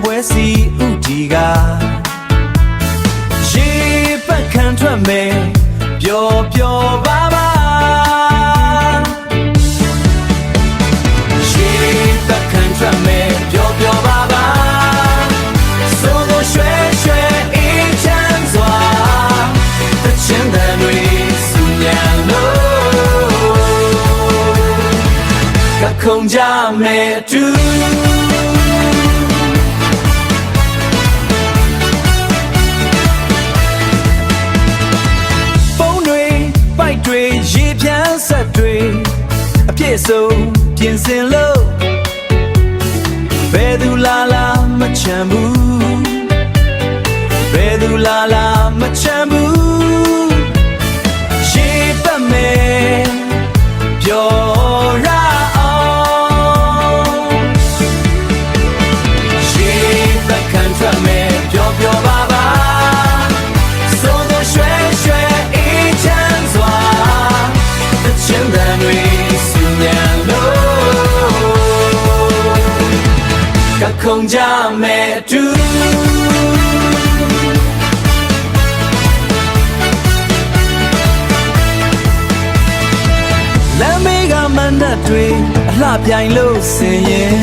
ပွဲစီဥတီကရေပတ်ခံထွက်မယ်ပျော်ပျော်ပါပါရေပတ်ခံထွက်မယ်ပျော်ပျော်ပါပါဆိုတော့ရွှဲရွှဲအေးချမ်းစွာတချင်တဲ့တွေစုညံလို့ကခုန်ကြမယ်တူရေပြန်ဆက်တွေအပြည့်စုံပြင်ဆင်လို့ဘယ်သူလာလာမချမ်းဘူးဘယ်သူလာလာမချမ်းဘူးရေပတ်မယ်ပျော်ရအောင်ရေပတ်ခံထွက်မယ်ပျော်ပျော်ပါပါဆိုတော့ရွှဲရွှဲအေးချမ်းစွာချင်းတန်တွေစုညံလို့ကခုန်ကြမယ်တူလမ်းမေးကမန္တတွေအလှပြိုင်လို့ဆင်ရင်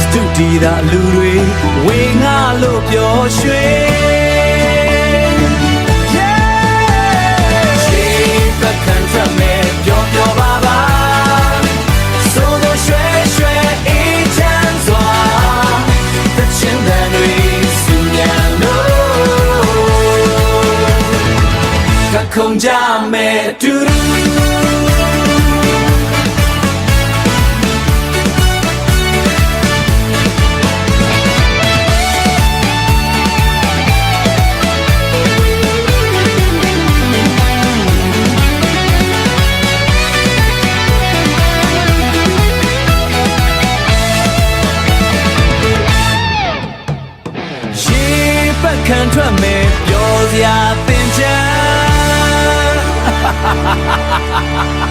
စတူဒီသာလူတွေဝေငါလို့ပျော်ရွှင်ခံထွက်မယ်ပျော်ပျော်ပါပါဆိုတော့ရွှဲရွှဲအေးချမ်းစွာတချင်တဲ့တွေစုညံလို့ကခုန်ကြမယ်တူခံထွက်မယ်ပျော်စရာသင်ချမ်း